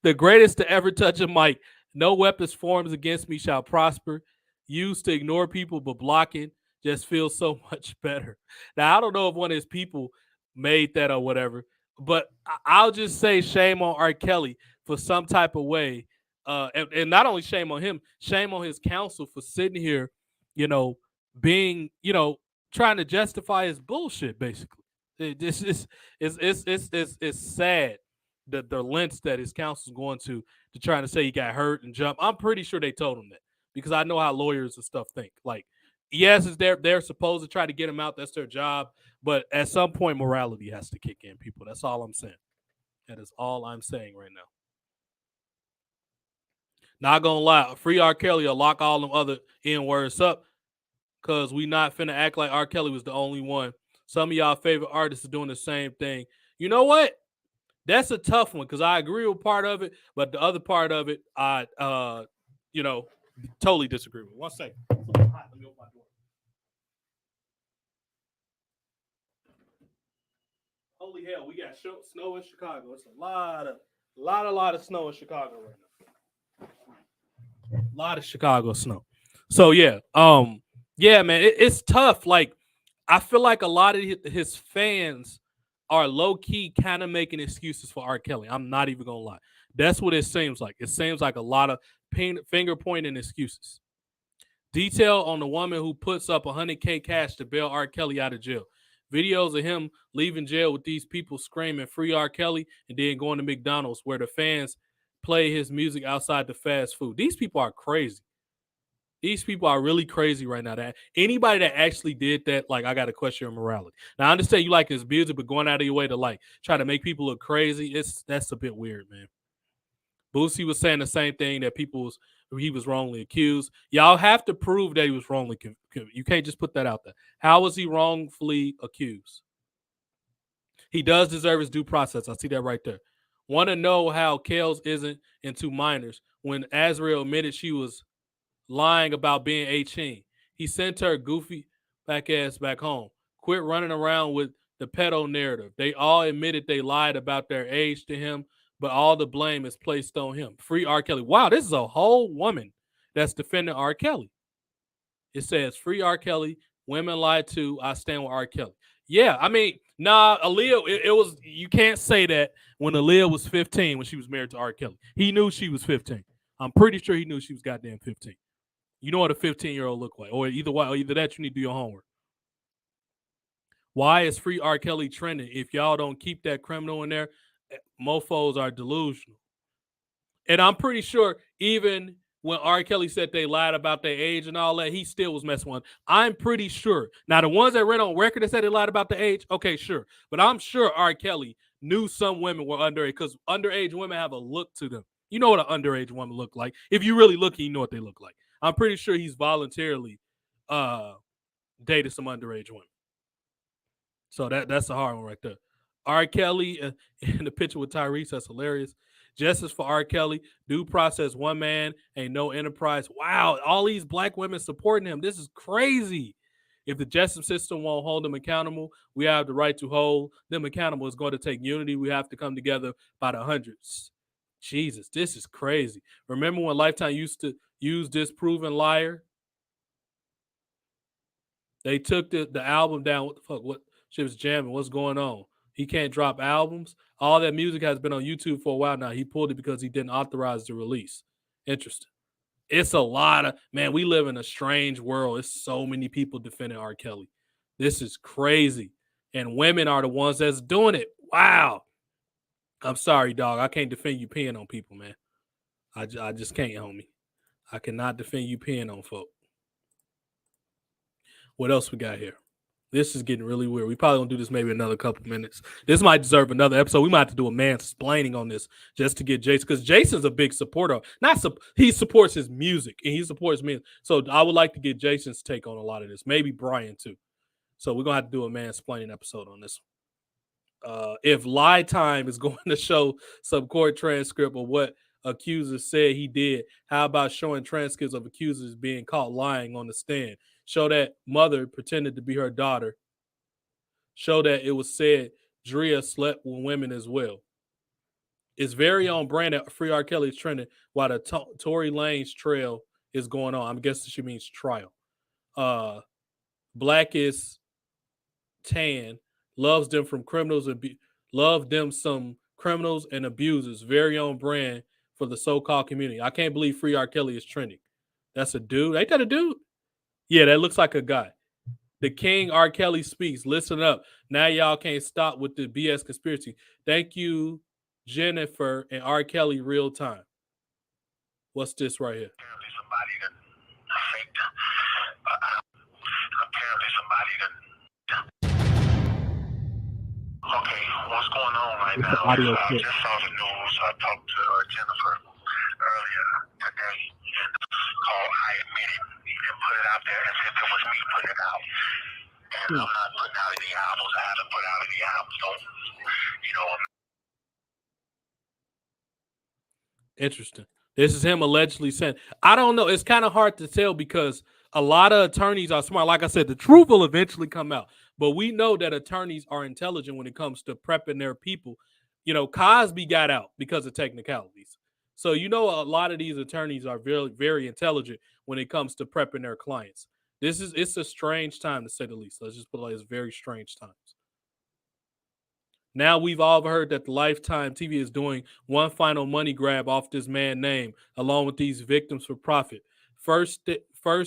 The greatest to ever touch a mic. No weapons formed against me shall prosper. Used to ignore people, but blocking just feels so much better. Now, I don't know if one of his people made that or whatever, but I'll just say shame on R. Kelly for some type of way. And not only shame on him, shame on his counsel for sitting here, being, trying to justify his bullshit, basically. It's sad the lengths that his counsel's going to trying to say he got hurt and jump. I'm pretty sure they told him that because I know how lawyers and stuff think. Like, yes, they're supposed to try to get him out. That's their job. But at some point, morality has to kick in, people. That's all I'm saying. That is all I'm saying right now. Not gonna lie, free R. Kelly will lock all them other N-words up because we not finna act like R. Kelly was the only one. Some of y'all favorite artists are doing the same thing. You know what? That's a tough one because I agree with part of it, but the other part of it, I totally disagree with. 1 second. Let me open my door. Holy hell, we got snow in Chicago. It's a lot of snow in Chicago right now. A lot of Chicago snow. So yeah, man, it's tough. Like, I feel like a lot of his fans are low-key kind of making excuses for R. Kelly. I'm not even gonna lie. That's what it seems like. It seems like a lot of finger-pointing excuses. Detail on the woman who puts up $100K cash to bail R. Kelly out of jail. Videos of him leaving jail with these people screaming free R. Kelly and then going to McDonald's where the fans play his music outside the fast food. These people are crazy. These people are really crazy right now. That anybody that actually did that, like, I got to question your morality. Now, I understand you like his music, but going out of your way to, like, try to make people look crazy, that's a bit weird, man. Boosie was saying the same thing, that he was wrongly accused. Y'all have to prove that he was wrongly accused. You can't just put that out there. How was he wrongfully accused? He does deserve his due process. I see that right there. Want to know how Kels isn't into minors when Azriel admitted she was lying about being 18. He sent her goofy back ass back home. Quit running around with the pedo narrative. They all admitted they lied about their age to him, but all the blame is placed on him. Free R. Kelly. Wow, this is a whole woman that's defending R. Kelly. It says, free R. Kelly, women lie too, I stand with R. Kelly. Yeah, I mean, nah, Aaliyah, it was, you can't say that when Aaliyah was 15 when she was married to R. Kelly. He knew she was 15. I'm pretty sure he knew she was goddamn 15. You know what a 15-year-old look like. Or either that, you need to do your homework. Why is free R. Kelly trending? If y'all don't keep that criminal in there, mofos are delusional. And I'm pretty sure even when R. Kelly said they lied about their age and all that, he still was messing with them. I'm pretty sure. Now, the ones that read on record that said they lied about the age, okay, sure. But I'm sure R. Kelly knew some women were underage because underage women have a look to them. You know what an underage woman look like. If you really look, you know what they look like. I'm pretty sure he's voluntarily dated some underage women. So that's a hard one right there. R. Kelly in the picture with Tyrese, that's hilarious. Justice for R. Kelly, due process, one man, ain't no enterprise. Wow, all these black women supporting him. This is crazy. If the justice system won't hold them accountable, we have the right to hold them accountable. It's going to take unity. We have to come together by the hundreds. Jesus, this is crazy. Remember when Lifetime used to use Disproven Liar? They took the album down. What the fuck? What shit was jamming? What's going on? He can't drop albums. All that music has been on YouTube for a while now. He pulled it because he didn't authorize the release. Interesting. It's a lot of, man, we live in a strange world. It's so many people defending R. Kelly. This is crazy. And women are the ones that's doing it. Wow. I'm sorry, dog. I can't defend you peeing on people, man. I just can't, homie. I cannot defend you peeing on folk. What else we got here? This is getting really weird. We probably gonna do this maybe another couple minutes. This might deserve another episode. We might have to do a mansplaining on this just to get Jason, because Jason's a big supporter. He supports his music and he supports me. So I would like to get Jason's take on a lot of this. Maybe Brian too. So we're gonna have to do a mansplaining episode on this one. If Lie Time is going to show some court transcript of what accusers said he did, how about showing transcripts of accusers being caught lying on the stand? Show that mother pretended to be her daughter. Show that it was said Drea slept with women as well. It's very on brand that Free R. Kelly is trending while the Tory Lanez trail is going on. I'm guessing she means trial. Black is tan. Loves them from criminals. Love them some criminals and abusers. Very on brand for the so-called community. I can't believe Free R. Kelly is trending. That's a dude. Ain't that a dude? Yeah, that looks like a guy. The King R. Kelly speaks. Listen up. Now y'all can't stop with the BS conspiracy. Thank you, Jennifer and R. Kelly real time. What's this right here? Apparently somebody that faked. Apparently somebody that. Okay, what's going on right now? I just saw the news. I talked to Jennifer earlier today and called I Admit It and put it out there as if it was me putting it out. And I'm not putting out any albums. I haven't put out any albums. Don't, you know. Interesting. This is him allegedly saying, I don't know. It's kind of hard to tell because a lot of attorneys are smart. Like I said, the truth will eventually come out. But we know that attorneys are intelligent when it comes to prepping their people. You know, Cosby got out because of technicalities. So, you know, a lot of these attorneys are very, very intelligent when it comes to prepping their clients. It's a strange time, to say the least. Let's just put it like it's very strange times. Now we've all heard that the Lifetime TV is doing one final money grab off this man's name, along with these victims for profit. First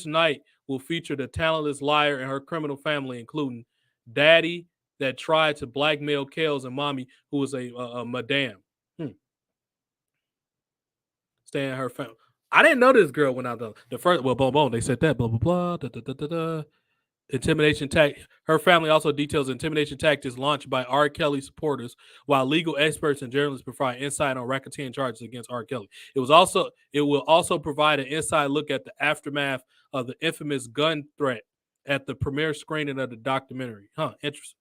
night will feature the talentless liar and her criminal family, including Daddy that tried to blackmail Kels and Mommy, who was a madam. Staying her family. I didn't know this girl went out the first. Well, boom, they said that. Blah blah blah. Da, da, da, da, da. Intimidation tactics. Her family also details intimidation tactics launched by R. Kelly supporters, while legal experts and journalists provide insight on racketeering charges against R. Kelly. It will also provide an inside look at the aftermath of the infamous gun threat at the premiere screening of the documentary. Interesting.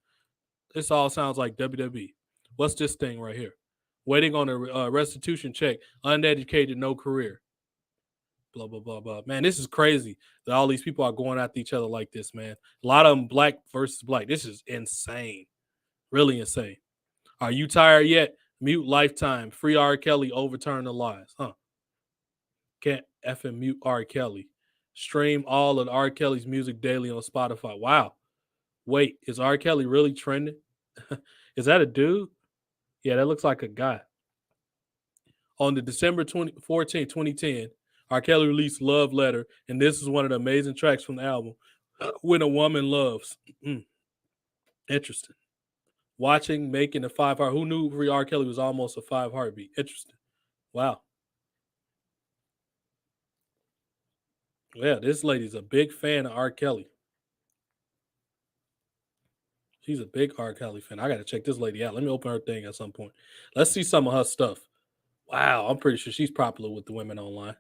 This all sounds like WWE. What's this thing right here? Waiting on a restitution check. Uneducated, no career. Blah, blah, blah, blah. Man, this is crazy that all these people are going after each other like this, man. A lot of them black versus black. This is insane. Really insane. Are you tired yet? Mute lifetime. Free R. Kelly. Overturn the lies. Huh. Can't effing mute R. Kelly. Stream all of R. Kelly's music daily on Spotify. Wow. Wait, is R. Kelly really trending? Is that a dude? Yeah, that looks like a guy. On the December 14, 2010, R. Kelly released Love Letter, and this is one of the amazing tracks from the album, When a Woman Loves. Interesting. Watching, making a 5 heart. Who knew Free R. Kelly was almost a 5 heartbeat? Interesting. Wow. Yeah, this lady's a big fan of R. Kelly. She's a big R. Kelly fan. I got to check this lady out. Let me open her thing at some point. Let's see some of her stuff. Wow, I'm pretty sure she's popular with the women online.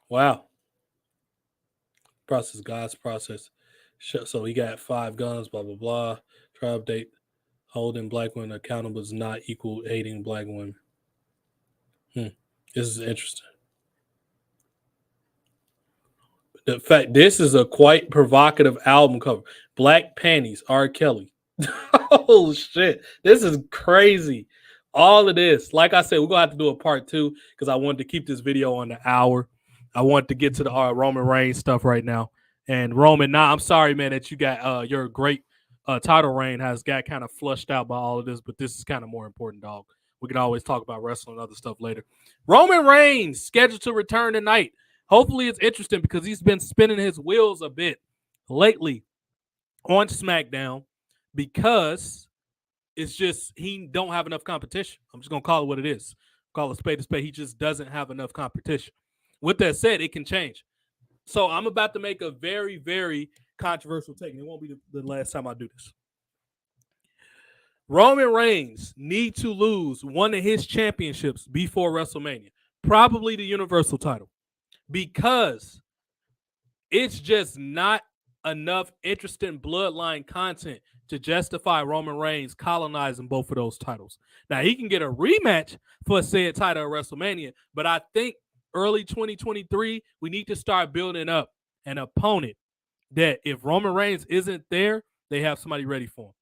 Wow. Process, God's process. So he got 5 guns, blah, blah, blah. Try update. Holding black women accountable does not equal hating black women. This is interesting. The fact, this is a quite provocative album cover. Black panties, R. Kelly. Oh, shit. This is crazy. All of this. Like I said, we're going to have to do a part 2 because I wanted to keep this video on the hour. I want to get to the Roman Reigns stuff right now. And Roman, I'm sorry, man, that you got your great title reign has got kind of flushed out by all of this, but this is kind of more important, dog. We can always talk about wrestling and other stuff later. Roman Reigns scheduled to return tonight. Hopefully it's interesting because he's been spinning his wheels a bit lately on SmackDown because it's just he don't have enough competition. I'm just going to call it what it is. Call it spade to spade. He just doesn't have enough competition. With that said, it can change. So I'm about to make a very, very controversial take. It won't be the last time I do this. Roman Reigns needs to lose one of his championships before WrestleMania, probably the Universal title, because it's just not enough interesting bloodline content to justify Roman Reigns colonizing both of those titles. Now, he can get a rematch for said title at WrestleMania, but I think early 2023, we need to start building up an opponent that if Roman Reigns isn't there, they have somebody ready for him.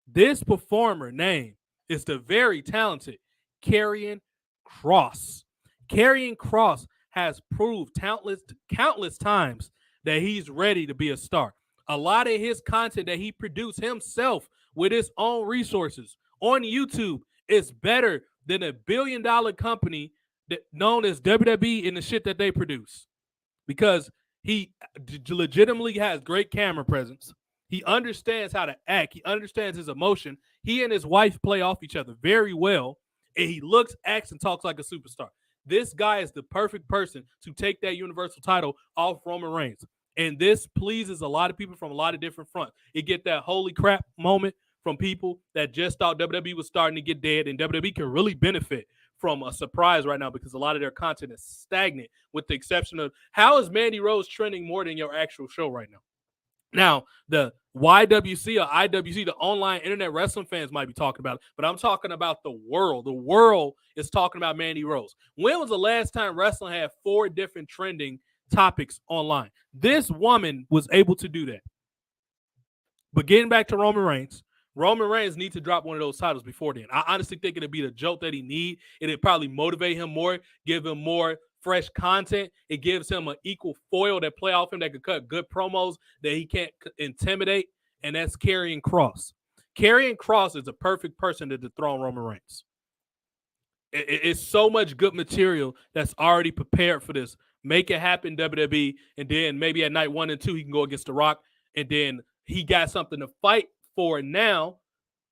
This performer name is the very talented Karrion Kross. Karrion Kross has proved countless times that he's ready to be a star. A lot of his content that he produced himself with his own resources on YouTube is better than a billion-dollar company known as WWE and the shit that they produce, because he legitimately has great camera presence. He understands how to act. He understands his emotion. He and his wife play off each other very well, and he looks, acts, and talks like a superstar. This guy is the perfect person to take that Universal title off Roman Reigns, and this pleases a lot of people from a lot of different fronts. It get that holy crap moment from people that just thought WWE was starting to get dead, and WWE can really benefit from a surprise right now because a lot of their content is stagnant, with the exception of how is Mandy Rose trending more than your actual show right now? Now, the YWC or IWC, the online internet wrestling fans might be talking about it, but I'm talking about the world. The world is talking about Mandy Rose. When was the last time wrestling had 4 different trending topics online? This woman was able to do that. But getting back to Roman Reigns needs to drop one of those titles before then. I honestly think it'd be the jolt that he need. It'd probably motivate him more, give him more fresh content. It gives him an equal foil that play off him that could cut good promos that he can't intimidate, and that's Karrion Kross. Karrion Kross is a perfect person to dethrone Roman Reigns. It's so much good material that's already prepared for this. Make it happen, WWE, and then maybe at night 1 and 2 he can go against The Rock, and then he got something to fight for now.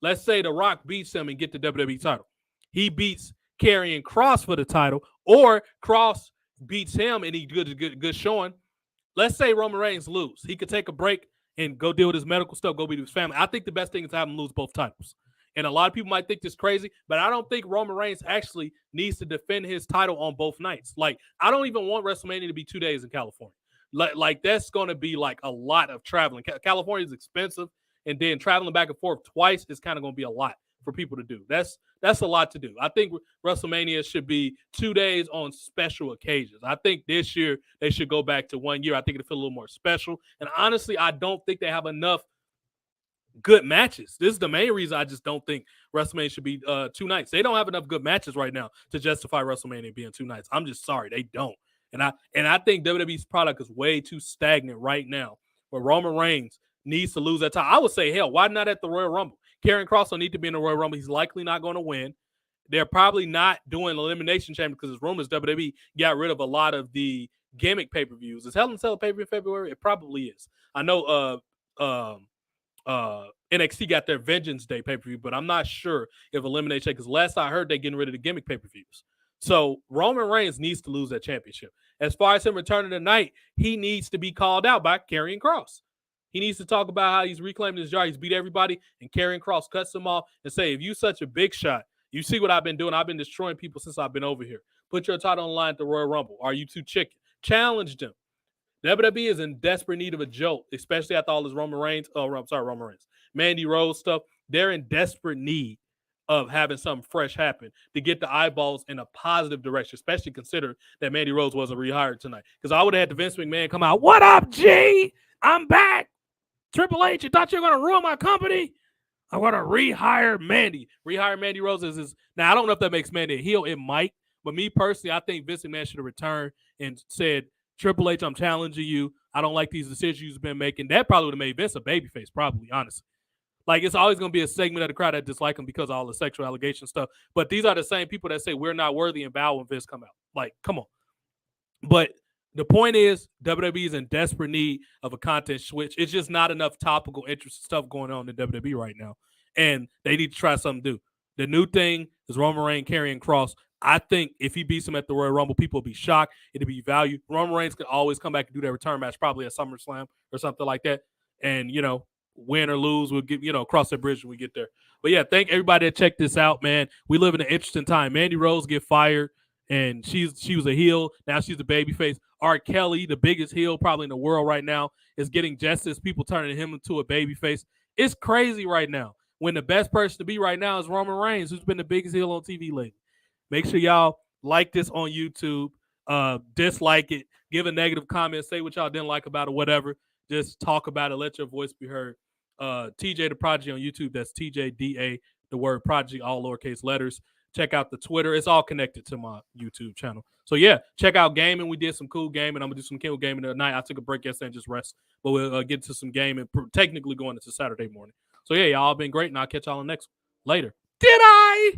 Let's say The Rock beats him and get the WWE title. He beats Karrion Kross for the title, or Kross beats him and he good showing. Let's say Roman Reigns lose. He could take a break and go deal with his medical stuff, go be with his family. I think the best thing is to have him lose both titles. And a lot of people might think this crazy, but I don't think Roman Reigns actually needs to defend his title on both nights. Like, I don't even want WrestleMania to be 2 days in California. Like that's going to be like a lot of traveling. California is expensive, and then traveling back and forth twice is kind of going to be a lot for people to do. That's a lot to do. I think WrestleMania should be 2 days on special occasions. I think this year they should go back to 1 year. I think it'll feel a little more special. And honestly, I don't think they have enough good matches. This is the main reason I just don't think WrestleMania should be 2 nights. They don't have enough good matches right now to justify WrestleMania being 2 nights. I'm just sorry, they don't. And I think WWE's product is way too stagnant right now. Where Roman Reigns needs to lose that time. I would say, hell, why not at the Royal Rumble? Karrion Kross don't need to be in the Royal Rumble. He's likely not going to win. They're probably not doing Elimination Chamber because it's rumors WWE got rid of a lot of the gimmick pay-per-views. Is Hell in a Cell pay-per-view in February? It probably is. I know NXT got their Vengeance Day pay-per-view, but I'm not sure if Elimination Chamber, because last I heard they're getting rid of the gimmick pay-per-views. So Roman Reigns needs to lose that championship. As far as him returning tonight, he needs to be called out by Karrion Kross. He needs to talk about how he's reclaiming his job. He's beat everybody, and Karrion Kross cuts him off and say, if you such a big shot, you see what I've been doing. I've been destroying people since I've been over here. Put your title on the line at the Royal Rumble. Are you too chicken? Challenge them. WWE is in desperate need of a jolt, especially after all this Roman Reigns, Mandy Rose stuff. They're in desperate need of having something fresh happen to get the eyeballs in a positive direction, especially considering that Mandy Rose wasn't rehired tonight. Because I would have had the Vince McMahon come out, what up, G? I'm back. Triple H, you thought you were going to ruin my company? I'm going to rehire Mandy. Rehire Mandy Rose is now, I don't know if that makes Mandy a heel. It might. But me personally, I think Vince McMahon should have returned and said, Triple H, I'm challenging you. I don't like these decisions you've been making. That probably would have made Vince a babyface, probably, honestly. Like, it's always going to be a segment of the crowd that dislike him because of all the sexual allegation stuff. But these are the same people that say we're not worthy and bow when Vince come out. Like, come on. But the point is, WWE is in desperate need of a content switch. It's just not enough topical, interesting stuff going on in WWE right now. And they need to try something new. The new thing is Roman Reigns carrying Kross. I think if he beats him at the Royal Rumble, people will be shocked. It'll be valued. Roman Reigns could always come back and do their return match, probably at SummerSlam or something like that. And, win or lose, we'll get, cross that bridge when we get there. But yeah, thank everybody that checked this out, man. We live in an interesting time. Mandy Rose get fired, and she was a heel. Now she's a babyface. R. Kelly, the biggest heel probably in the world right now, is getting justice. People turning him into a babyface. It's crazy right now. When the best person to be right now is Roman Reigns, who's been the biggest heel on TV lately. Make sure y'all like this on YouTube, dislike it, give a negative comment, say what y'all didn't like about it, whatever. Just talk about it. Let your voice be heard. TJ the Prodigy on YouTube. That's TJDA, the word Prodigy, all lowercase letters. Check out the Twitter. It's all connected to my YouTube channel. So, yeah, check out gaming. We did some cool gaming. I'm going to do some cool gaming tonight. I took a break yesterday and just rest. But we'll get to some gaming, technically going into Saturday morning. So, yeah, y'all been great, and I'll catch y'all on the next one. Later. Did I?